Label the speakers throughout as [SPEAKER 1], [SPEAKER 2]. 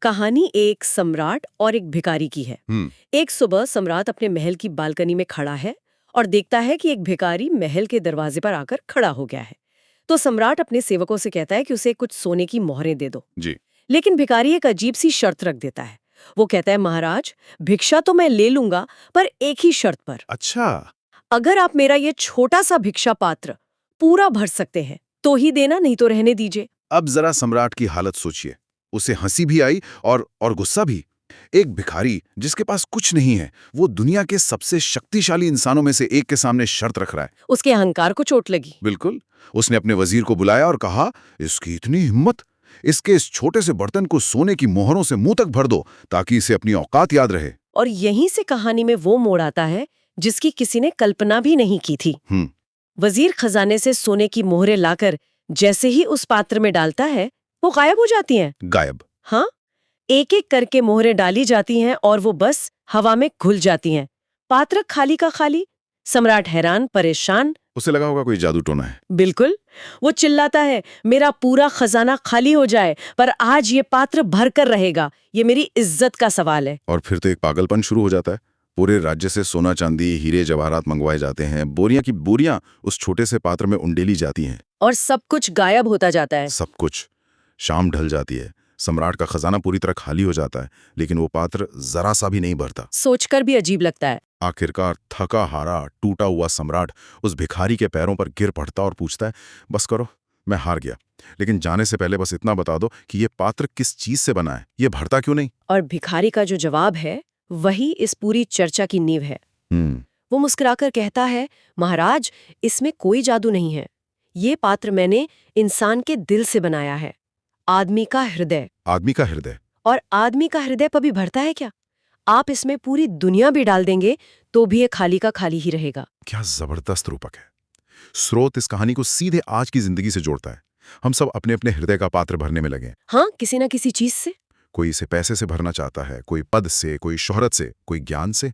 [SPEAKER 1] कहानी एक सम्राट और एक भिखारी की है। एक सुबह सम्राट अपने महल की बालकनी में खड़ा है और देखता है कि एक भिखारी महल के दरवाजे पर आकर खड़ा हो गया है। तो सम्राट अपने सेवकों से कहता है कि उसे कुछ सोने की मोहरें दे दो
[SPEAKER 2] जी।
[SPEAKER 1] लेकिन भिखारी एक अजीब सी शर्त रख देता है। वो कहता है, महाराज, भिक्षा तो मैं ले लूंगा पर एक ही शर्त पर।
[SPEAKER 2] अच्छा।
[SPEAKER 1] अगर आप मेरा ये छोटा सा भिक्षा पात्र पूरा भर सकते हैं तो ही देना, नहीं तो रहने दीजिए।
[SPEAKER 2] अब जरा सम्राट की हालत सोचिए। उसे हंसी भी आई और गुस्सा भी। एक भिखारी जिसके पास कुछ नहीं है, वो दुनिया के सबसे शक्तिशाली इंसानों में से एक के सामने शर्त रख रहा है।
[SPEAKER 1] उसके अहंकार को चोट लगी।
[SPEAKER 2] बिल्कुल। उसने अपने वजीर को बुलाया और कहा, इसकी इतनी हिम्मत, इसके इस छोटे से बर्तन को सोने की मोहरों से मुंह तक भर दो ताकि इसे अपनी औकात याद रहे।
[SPEAKER 1] और यहीं से कहानी में वो मोड़ आता है जिसकी किसी ने कल्पना भी नहीं की थी। वजीर खजाने से सोने की मोहरें लाकर जैसे ही उस पात्र में डालता है, वो गायब हो जाती हैं।
[SPEAKER 2] गायब?
[SPEAKER 1] हाँ, एक एक करके मोहरें डाली जाती हैं और वो बस हवा में घुल जाती हैं। पात्र खाली का खाली। सम्राट हैरान, परेशान।
[SPEAKER 2] उसे लगा होगा कोई जादू टोना है।
[SPEAKER 1] बिल्कुल। वो चिल्लाता है, मेरा पूरा खजाना खाली हो जाए पर आज ये पात्र भर कर रहेगा, ये मेरी इज्जत का सवाल है।
[SPEAKER 2] और फिर तो एक पागलपन शुरू हो जाता है। पूरे राज्य से सोना चांदी हीरे जवाहरात मंगवाए जाते हैं, बोरियां की बोरियां उस छोटे से पात्र में उंडेली जाती हैं
[SPEAKER 1] और सब कुछ गायब होता जाता है।
[SPEAKER 2] सब कुछ। शाम ढल जाती है, सम्राट का खजाना पूरी तरह खाली हो जाता है, लेकिन वो पात्र जरा सा भी नहीं भरता।
[SPEAKER 1] सोचकर भी अजीब लगता है।
[SPEAKER 2] आखिरकार थका हारा टूटा हुआ सम्राट उस भिखारी के पैरों पर गिर पड़ता और पूछता है, बस करो, मैं हार गया, लेकिन जाने से पहले बस इतना बता दो कि ये पात्र किस चीज से बना है, ये भरता क्यों नहीं?
[SPEAKER 1] और भिखारी का जो जवाब है वही इस पूरी चर्चा की नींव है। वो मुस्कुराकर कहता है, महाराज, इसमें कोई जादू नहीं है। ये पात्र मैंने इंसान के दिल से बनाया है। आदमी का हृदय।
[SPEAKER 2] आदमी का हृदय?
[SPEAKER 1] और आदमी का हृदय कभी भरता है क्या? आप इसमें पूरी दुनिया भी डाल देंगे तो भी ये खाली का खाली ही रहेगा।
[SPEAKER 2] क्या जबरदस्त रूपक है। स्रोत इस कहानी को सीधे आज की जिंदगी से जोड़ता है। हम सब अपने अपने हृदय का पात्र भरने में लगे।
[SPEAKER 1] हाँ, किसी ना किसी चीज से।
[SPEAKER 2] कोई इसे पैसे से भरना चाहता है, कोई पद से, कोई शोहरत से, कोई ज्ञान से।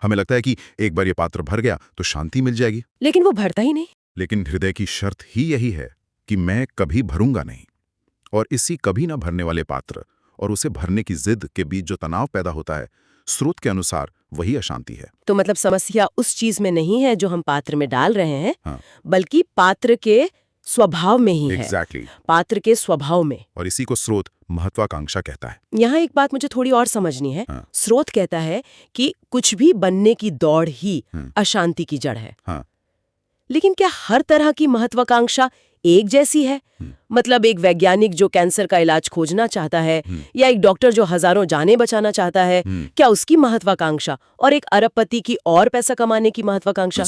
[SPEAKER 2] हमें लगता है कि एक बार ये पात्र भर गया तो शांति मिल जाएगी,
[SPEAKER 1] लेकिन वो भरता ही नहीं।
[SPEAKER 2] लेकिन हृदय की शर्त ही यही है कि मैं कभी भरूंगा नहीं। और इसी कभी ना भरने वाले पात्र और उसे भरने की जिद के बीच जो तनाव पैदा होता है, स्रोत के अनुसार वही अशांति है।
[SPEAKER 1] तो मतलब समस्या उस चीज में नहीं है जो हम पात्र में डाल रहे हैं,
[SPEAKER 2] हाँ।
[SPEAKER 1] बल्कि पात्र के स्वभाव में ही है। पात्र के स्वभाव में।
[SPEAKER 2] और इसी को स्रोत महत्वाकांक्षा कहता है।
[SPEAKER 1] यहाँ एक बात मुझे थोड़ी और समझनी है।
[SPEAKER 2] हाँ।
[SPEAKER 1] स्रोत कहता है कि कुछ भी बनने की दौड़ ही अशांति की जड़ है।
[SPEAKER 2] हाँ।
[SPEAKER 1] लेकिन क्या हर तरह की महत्वाकांक्षा एक जैसी है? मतलब एक वैज्ञानिक जो कैंसर का इलाज खोजना चाहता है या एक डॉक्टर जो हजारों जानें बचाना चाहता है, क्या उसकी महत्वाकांक्षा और एक अरबपति की और पैसा कमाने की महत्वाकांक्षा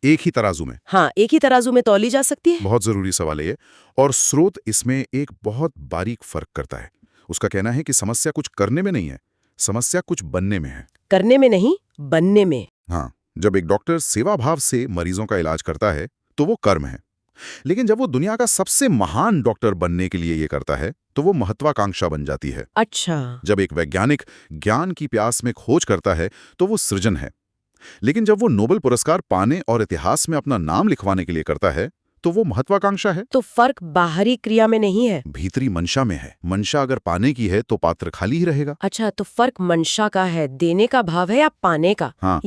[SPEAKER 2] एक ही तराजू में?
[SPEAKER 1] हाँ, एक ही तराजू में तौली जा सकती है?
[SPEAKER 2] बहुत जरूरी सवाल है ये। और स्रोत इसमें एक बहुत बारीक फर्क करता है। उसका कहना है कि समस्या कुछ करने में नहीं है, समस्या कुछ बनने में है।
[SPEAKER 1] करने में नहीं, बनने में।
[SPEAKER 2] हाँ, जब एक डॉक्टर सेवा भाव से मरीजों का इलाज करता है तो वो कर्म है, लेकिन जब वो दुनिया का सबसे महान डॉक्टर बनने के लिए ये करता है तो वो महत्वाकांक्षा बन जाती है।
[SPEAKER 1] अच्छा।
[SPEAKER 2] जब एक वैज्ञानिक ज्ञान की प्यास में खोज करता है तो वो सृजन है, लेकिन जब वो नोबेल पुरस्कार पाने और इतिहास में अपना नाम लिखवाने के लिए करता है तो वो महत्वाकांक्षा है।
[SPEAKER 1] तो फर्क बाहरी क्रिया में नहीं है,
[SPEAKER 2] भीतरी मंशा में है। मंशा अगर पाने की है तो पात्र खाली ही रहेगा।
[SPEAKER 1] अच्छा, तो फर्क मंशा का है, देने का भाव है या पाने का?
[SPEAKER 2] हाँ।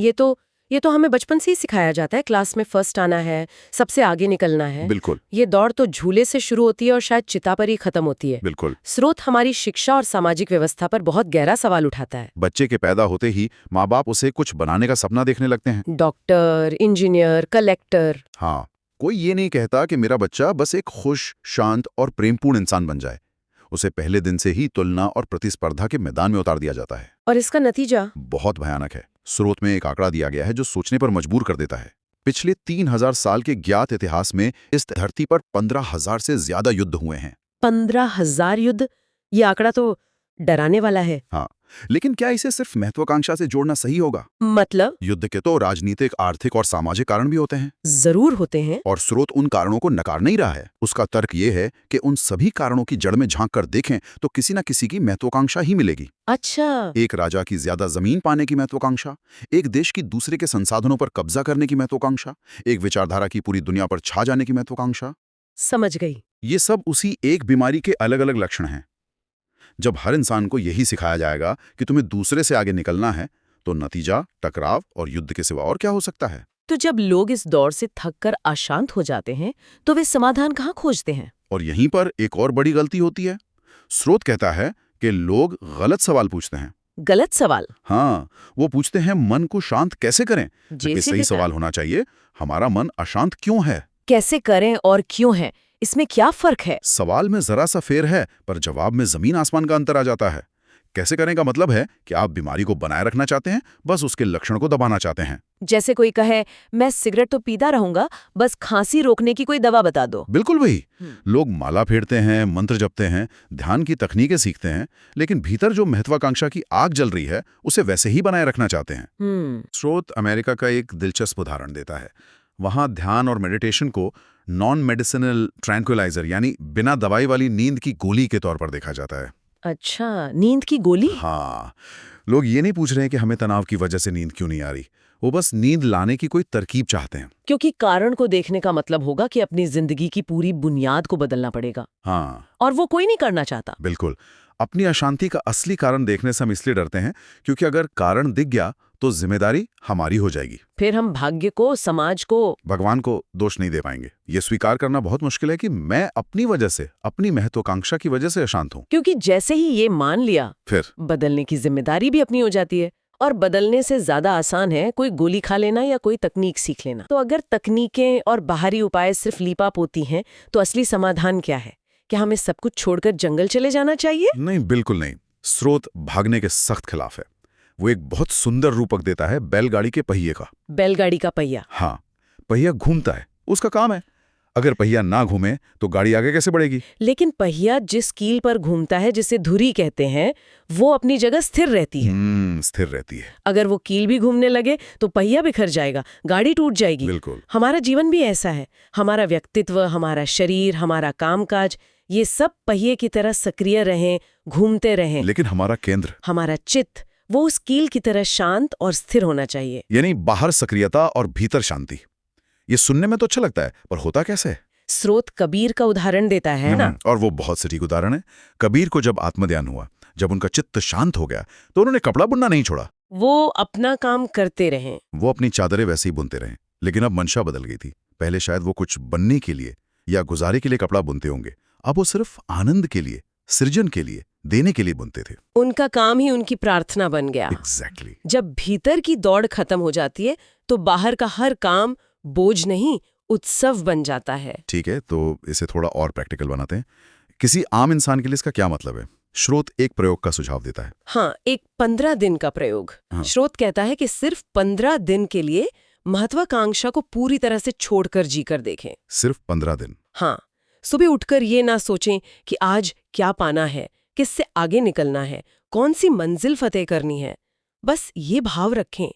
[SPEAKER 1] ये तो हमें बचपन से ही सिखाया जाता है, क्लास में फर्स्ट आना है, सबसे आगे निकलना है।
[SPEAKER 2] बिल्कुल।
[SPEAKER 1] ये दौड़ तो झूले से शुरू होती है और शायद चिता पर ही खत्म होती है।
[SPEAKER 2] बिल्कुल।
[SPEAKER 1] स्रोत हमारी शिक्षा और सामाजिक व्यवस्था पर बहुत गहरा सवाल उठाता है।
[SPEAKER 2] बच्चे के पैदा होते ही माँ बाप उसे कुछ बनाने का सपना देखने लगते हैं।
[SPEAKER 1] Doctor, engineer, collector.
[SPEAKER 2] हाँ, कोई ये नहीं कहता कि मेरा बच्चा बस एक खुश, शांत और प्रेमपूर्ण इंसान बन जाए। उसे पहले दिन से ही तुलना और प्रतिस्पर्धा के मैदान में उतार दिया जाता है।
[SPEAKER 1] और इसका नतीजा
[SPEAKER 2] बहुत भयानक है। स्रोत में एक आंकड़ा दिया गया है जो सोचने पर मजबूर कर देता है। पिछले 3000 साल के ज्ञात इतिहास में इस धरती पर 15,000 से ज्यादा युद्ध हुए हैं।
[SPEAKER 1] 15,000 युद्ध? ये आंकड़ा तो डराने वाला है।
[SPEAKER 2] हाँ, लेकिन क्या इसे सिर्फ महत्वाकांक्षा से जोड़ना सही होगा?
[SPEAKER 1] मतलब
[SPEAKER 2] युद्ध के तो राजनीतिक, आर्थिक और सामाजिक कारण भी होते हैं।
[SPEAKER 1] जरूर होते हैं।
[SPEAKER 2] और स्रोत उन कारणों को नकार नहीं रहा है। उसका तर्क ये है कि उन सभी कारणों की जड़ में झांक कर देखें तो किसी न किसी की महत्वाकांक्षा ही मिलेगी।
[SPEAKER 1] अच्छा।
[SPEAKER 2] एक राजा की ज्यादा जमीन पाने की महत्वाकांक्षा, एक देश की दूसरे के संसाधनों पर कब्जा करने की महत्वाकांक्षा, एक विचारधारा की पूरी दुनिया पर छा जाने की महत्वाकांक्षा।
[SPEAKER 1] समझ गई।
[SPEAKER 2] ये सब उसी एक बीमारी के अलग अलग लक्षण हैं। जब हर इंसान को यही सिखाया जाएगा कि तुम्हें दूसरे से आगे निकलना है, तो नतीजा टकराव और युद्ध के सिवा और क्या हो सकता है?
[SPEAKER 1] तो जब लोग इस दौर से थककर अशांत हो जाते हैं तो वे समाधान कहाँ खोजते हैं?
[SPEAKER 2] और यहीं पर एक और बड़ी गलती होती है। स्रोत कहता है कि लोग गलत सवाल पूछते हैं।
[SPEAKER 1] गलत सवाल?
[SPEAKER 2] हाँ, वो पूछते हैं मन को शांत कैसे करें, जबकि
[SPEAKER 1] जैसे
[SPEAKER 2] सही
[SPEAKER 1] कि
[SPEAKER 2] सवाल होना चाहिए हमारा मन अशांत क्यों है।
[SPEAKER 1] कैसे करें और क्यों है, इसमें क्या फर्क है?
[SPEAKER 2] सवाल में जरा सा फेर है, पर जवाब में जमीन आसमान का अंतर आ जाता है। कैसे करें का मतलब है कि आप बीमारी को बनाए रखना चाहते हैं, बस उसके लक्षण को दबाना चाहते हैं।
[SPEAKER 1] जैसे कोई कहे मैं सिगरेट तो पीता रहूंगा, बस खांसी रोकने की कोई दवा बता दो।
[SPEAKER 2] बिल्कुल वही। लोग माला फेरते हैं, मंत्र जपते हैं, ध्यान की तकनीकें सीखते हैं, लेकिन भीतर जो महत्वाकांक्षा की आग जल रही है उसे वैसे ही बनाए रखना चाहते हैं। स्रोत अमेरिका का एक दिलचस्प उदाहरण देता है। वहां ध्यान और मेडिटेशन को नॉन मेडिसिनल ट्रैंक्विलाइजर यानी बिना दवाई वाली नींद की गोली के तौर पर देखा जाता है।
[SPEAKER 1] अच्छा, नींद की गोली?
[SPEAKER 2] हाँ, लोग ये नहीं पूछ रहे हैं कि हमें तनाव की वजह से नींद क्यों नहीं आ रही, वो बस नींद लाने की कोई तरकीब चाहते हैं।
[SPEAKER 1] क्योंकि कारण को देखने का मतलब होगा कि अपनी जिंदगी की पूरी बुनियाद को बदलना पड़ेगा।
[SPEAKER 2] हाँ,
[SPEAKER 1] और वो कोई नहीं करना चाहता।
[SPEAKER 2] बिल्कुल। अपनी अशांति का असली कारण देखने से हम इसलिए डरते हैं क्योंकि अगर कारण दिख गया तो जिम्मेदारी हमारी हो जाएगी।
[SPEAKER 1] फिर हम भाग्य को, समाज को,
[SPEAKER 2] भगवान को दोष नहीं दे पाएंगे। ये स्वीकार करना बहुत मुश्किल है कि मैं अपनी वजह से, अपनी महत्वाकांक्षा की वजह से अशांत हूं।
[SPEAKER 1] क्योंकि जैसे ही ये मान लिया,
[SPEAKER 2] फिर
[SPEAKER 1] बदलने की जिम्मेदारी भी अपनी हो जाती है। और बदलने से ज्यादा आसान है कोई गोली खा लेना या कोई तकनीक सीख लेना। तो अगर तकनीकें और बाहरी उपाय सिर्फ लीपाप होती हैं, तो असली समाधान क्या है? क्या हमें सब कुछ छोड़कर जंगल चले जाना चाहिए?
[SPEAKER 2] नहीं, बिल्कुल नहीं। स्रोत भागने के सख्त खिलाफ है। वो एक बहुत सुंदर रूपक देता है बैलगाड़ी के पहिए का।
[SPEAKER 1] बैलगाड़ी का पहिया?
[SPEAKER 2] हाँ, पहिया घूमता है, उसका काम है। अगर पहिया ना घूमे तो गाड़ी आगे कैसे बढ़ेगी?
[SPEAKER 1] लेकिन पहिया जिस कील पर घूमता है, जिसे धुरी कहते हैं, वो अपनी जगह स्थिर रहती है।
[SPEAKER 2] स्थिर रहती है।
[SPEAKER 1] अगर वो कील भी घूमने लगे तो पहिया बिखर जाएगा, गाड़ी टूट जाएगी।
[SPEAKER 2] बिल्कुल।
[SPEAKER 1] हमारा जीवन भी ऐसा है। हमारा व्यक्तित्व, हमारा शरीर, हमारा कामकाज, ये सब पहिए की तरह सक्रिय रहें, घूमते रहें।
[SPEAKER 2] लेकिन हमारा केंद्र,
[SPEAKER 1] हमारा चित्त, वो उस कील की तरह शांत और स्थिर होना चाहिए।
[SPEAKER 2] यानी बाहर सक्रियता और भीतर शांति। ये सुनने में तो अच्छा लगता है, पर होता कैसे है?
[SPEAKER 1] स्रोत कबीर का उदाहरण देता है ना।
[SPEAKER 2] और वो बहुत सटीक उदाहरण है। कबीर को जब आत्मध्यान हुआ, जब उनका चित्त शांत हो गया, तो उन्होंने कपड़ा बुनना नहीं छोड़ा।
[SPEAKER 1] वो अपना काम करते रहे।
[SPEAKER 2] वो अपनी चादरें वैसे ही बुनते रहे। लेकिन अब मंशा बदल गई थी। पहले शायद वो कुछ बनने के लिए या गुजारे के लिए कपड़ा बुनते होंगे। अब वो सिर्फ आनंद के लिए, सृजन के लिए, देने के लिए बुनते थे।
[SPEAKER 1] उनका काम ही उनकी प्रार्थना बन गया।
[SPEAKER 2] एग्जैक्टली।
[SPEAKER 1] जब भीतर की दौड़ खत्म हो जाती है तो बाहर का हर काम बोझ नहीं, उत्सव बन जाता है।
[SPEAKER 2] ठीक है, तो इसे थोड़ा और प्रैक्टिकल बनाते हैं। किसी आम इंसान के लिए इसका क्या मतलब है? स्रोत एक प्रयोग का सुझाव देता है।
[SPEAKER 1] हाँ, एक 15 दिन का प्रयोग।
[SPEAKER 2] हाँ।
[SPEAKER 1] स्रोत कहता है कि सिर्फ 15 दिन के लिए महत्वाकांक्षा को पूरी तरह से छोड़कर जीकर देखें।
[SPEAKER 2] सिर्फ 15 दिन?
[SPEAKER 1] हाँ, सुबह उठकर ये ना सोचें कि आज क्या पाना है, किससे आगे निकलना है, कौन सी मंजिल फतेह करनी है। बस ये भाव रखें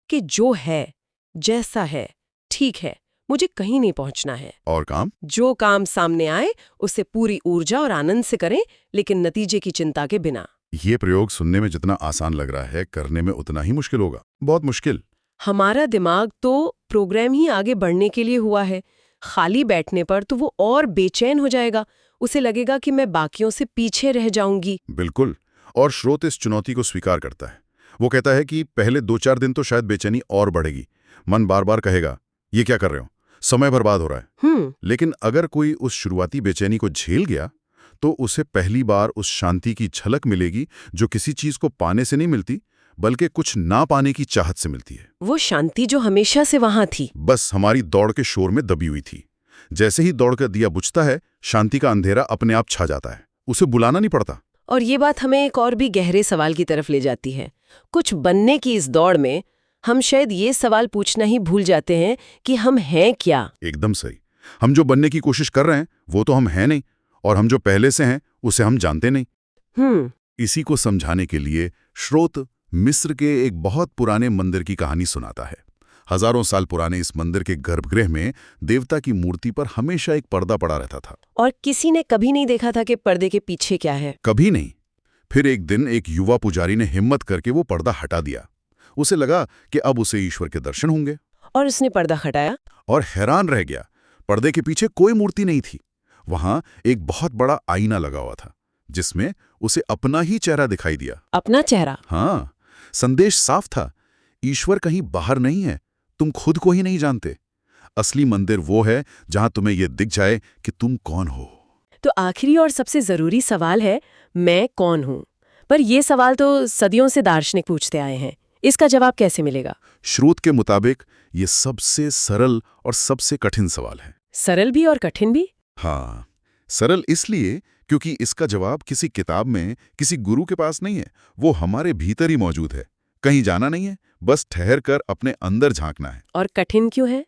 [SPEAKER 1] कि जो है, जैसा है, ठीक है, मुझे कहीं नहीं पहुंचना है।
[SPEAKER 2] और काम?
[SPEAKER 1] जो काम सामने आए उसे पूरी ऊर्जा और आनंद से करें, लेकिन नतीजे की चिंता के बिना।
[SPEAKER 2] ये प्रयोग सुनने में जितना आसान लग रहा है, करने में उतना ही मुश्किल होगा। बहुत मुश्किल।
[SPEAKER 1] हमारा दिमाग तो प्रोग्राम ही आगे बढ़ने के लिए हुआ है। खाली बैठने पर तो वो और बेचैन हो जाएगा। उसे लगेगा कि मैं बाकियों से पीछे रह जाऊंगी।
[SPEAKER 2] बिल्कुल। और स्रोत इस चुनौती को स्वीकार करता है। वो कहता है कि पहले 2-4 दिन तो शायद बेचैनी और बढ़ेगी। मन बार बार कहेगा, ये क्या कर रहे हो, समय बर्बाद हो रहा है। लेकिन अगर कोई उस शुरुआती बेचैनी को झेल गया, तो उसे पहली बार उस शांति की झलक मिलेगी जो किसी चीज को पाने से नहीं मिलती, बल्कि कुछ ना पाने की चाहत से मिलती है।
[SPEAKER 1] वो शांति जो हमेशा से वहां थी,
[SPEAKER 2] बस हमारी दौड़ के शोर में दबी हुई थी। जैसे ही दौड़ का दिया बुझता है, शांति का अंधेरा अपने आप छा जाता है। उसे बुलाना नहीं पड़ता।
[SPEAKER 1] और ये बात हमें एक और भी गहरे सवाल की तरफ ले जाती है। कुछ बनने की इस दौड़ में हम शायद ये सवाल पूछना ही भूल जाते हैं कि हम हैं क्या।
[SPEAKER 2] एकदम सही। हम जो बनने की कोशिश कर रहे हैं वो तो हम हैं नहीं, और हम जो पहले से हैं उसे हम जानते नहीं। इसी को समझाने के लिए स्रोत मिस्र के एक बहुत पुराने मंदिर की कहानी सुनाता है। हजारों साल पुराने इस मंदिर के गर्भगृह में देवता की मूर्ति पर हमेशा एक पर्दा पड़ा रहता था।
[SPEAKER 1] और किसी ने कभी नहीं देखा था कि पर्दे के पीछे क्या है।
[SPEAKER 2] कभी नहीं। फिर एक दिन एक युवा पुजारी ने हिम्मत करके वो पर्दा हटा दिया। उसे लगा कि अब उसे ईश्वर के दर्शन होंगे।
[SPEAKER 1] और उसने पर्दा हटाया
[SPEAKER 2] और हैरान रह गया। पर्दे के पीछे कोई मूर्ति नहीं थी। वहां एक बहुत बड़ा आईना लगा हुआ था, जिसमें उसे अपना ही चेहरा दिखाई दिया।
[SPEAKER 1] अपना चेहरा?
[SPEAKER 2] हाँ, संदेश साफ था, ईश्वर कहीं बाहर नहीं है, तुम खुद को ही नहीं जानते। असली मंदिर वो है जहां तुम्हें यह दिख जाए कि तुम कौन हो।
[SPEAKER 1] तो आखिरी और सबसे जरूरी सवाल है, मैं कौन हूं? पर यह सवाल तो सदियों से दार्शनिक पूछते आए हैं, इसका जवाब कैसे मिलेगा?
[SPEAKER 2] श्रोत के मुताबिक ये सबसे सरल और सबसे कठिन सवाल है।
[SPEAKER 1] सरल भी और कठिन भी?
[SPEAKER 2] हाँ, सरल इसलिए क्योंकि इसका जवाब किसी किताब में, किसी गुरु के पास नहीं है, वो हमारे भीतर ही मौजूद है। कहीं जाना नहीं है, बस ठहर कर अपने अंदर झांकना है।
[SPEAKER 1] और कठिन क्यों है?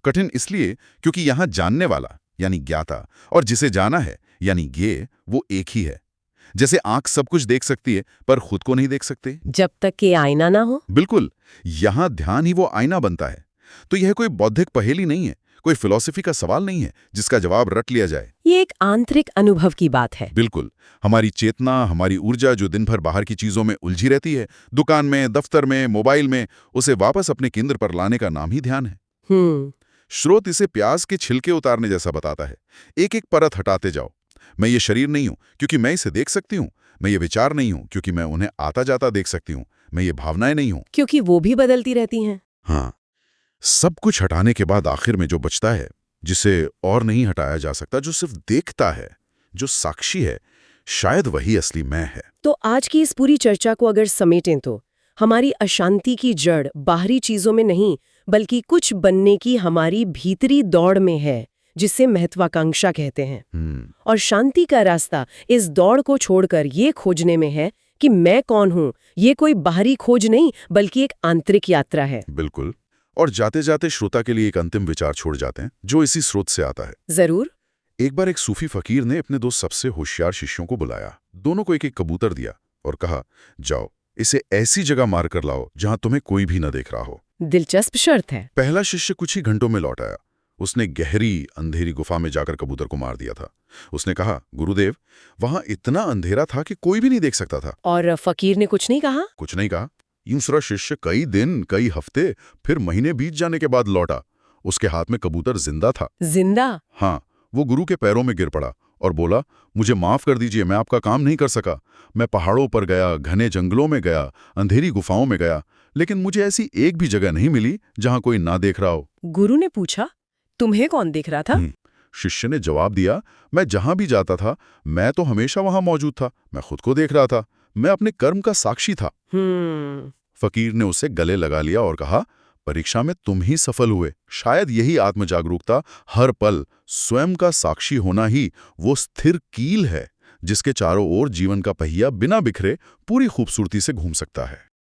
[SPEAKER 2] कठिन इसलिए क्योंकि यहाँ जानने वाला यानी ज्ञाता और जिसे जाना है यानी ज्ञेय वो एक ही है। जैसे आंख सब कुछ देख सकती है पर खुद को नहीं देख सकते।
[SPEAKER 1] जब तक कि आईना ना हो।
[SPEAKER 2] बिल्कुल, यहाँ ध्यान ही वो आईना बनता है। तो यह कोई बौद्धिक पहेली नहीं है, कोई फिलॉसफी का सवाल नहीं है जिसका जवाब रट लिया जाए।
[SPEAKER 1] ये एक आंतरिक अनुभव की बात है।
[SPEAKER 2] बिल्कुल, हमारी चेतना, हमारी ऊर्जा जो दिन भर बाहर की चीजों में उलझी रहती है, दुकान में, दफ्तर में, मोबाइल में, उसे वापस अपने केंद्र पर लाने का नाम ही ध्यान है। श्रोत इसे प्याज के छिलके उतारने जैसा बताता है। एक एक परत हटाते जाओ। मैं ये शरीर नहीं हूं क्योंकि मैं इसे देख सकती हूं। मैं ये विचार नहीं हूं क्योंकि मैं उन्हें आता जाता देख सकती हूं। मैं ये भावनाएं नहीं हूं
[SPEAKER 1] क्योंकि वो भी बदलती रहती हैं।
[SPEAKER 2] हाँ, सब कुछ हटाने के बाद आखिर में जो बचता है, जिसे और नहीं हटाया जा सकता, जो सिर्फ देखता है, जो साक्षी है, शायद वही असली मैं है।
[SPEAKER 1] तो आज की इस पूरी चर्चा को अगर समेटें तो हमारी अशांति की जड़ बाहरी चीजों में नहीं बल्कि कुछ बनने की हमारी भीतरी दौड़ में है, जिसे महत्वाकांक्षा कहते हैं। और शांति का रास्ता इस दौड़ को छोड़कर ये खोजने में है कि मैं कौन हूं। ये कोई बाहरी खोज नहीं बल्कि एक आंतरिक यात्रा है।
[SPEAKER 2] बिल्कुल। और जाते जाते श्रोता के लिए एक अंतिम विचार छोड़ जाते हैं जो इसी स्रोत से आता है।
[SPEAKER 1] जरूर।
[SPEAKER 2] एक बार एक सूफी फकीर ने अपने दो सबसे होशियार शिष्यों को बुलाया, दोनों को एक एक कबूतर दिया और कहा, जाओ इसे ऐसी जगह मार कर लाओ जहां तुम्हें कोई भी न देख रहा हो।
[SPEAKER 1] दिलचस्प शर्त है।
[SPEAKER 2] पहला शिष्य कुछ ही घंटों में लौट आया। उसने गहरी अंधेरी गुफा में जाकर कबूतर को मार दिया था। उसने कहा, गुरुदेव, वहां इतना अंधेरा था कि कोई भी नहीं देख सकता था।
[SPEAKER 1] और फकीर ने कुछ नहीं कहा?
[SPEAKER 2] कुछ नहीं कहा। दूसरा शिष्य कई दिन, कई हफ्ते, फिर महीने बीत जाने के बाद लौटा। उसके हाथ में कबूतर जिंदा था।
[SPEAKER 1] जिंदा?
[SPEAKER 2] हाँ। वो गुरु के पैरों में गिर पड़ा और बोला, मुझे माफ कर दीजिए, मैं आपका काम नहीं कर सका। मैं पहाड़ों पर गया, घने जंगलों में गया, अंधेरी गुफाओं में गया, लेकिन मुझे ऐसी एक भी जगह नहीं मिली जहां कोई ना देख रहा हो।
[SPEAKER 1] गुरु ने पूछा, तुम्हें कौन देख रहा था?
[SPEAKER 2] शिष्य ने जवाब दिया, मैं जहां भी जाता था, मैं तो हमेशा वहां मौजूद था। मैं खुद को देख रहा था। मैं अपने कर्म का साक्षी था। फकीर ने उसे गले लगा लिया और कहा, परीक्षा में तुम ही सफल हुए। शायद यही आत्मजागरूकता, हर पल स्वयं का साक्षी होना ही वो स्थिर कील है जिसके चारों ओर जीवन का पहिया बिना बिखरे पूरी खूबसूरती से घूम सकता है।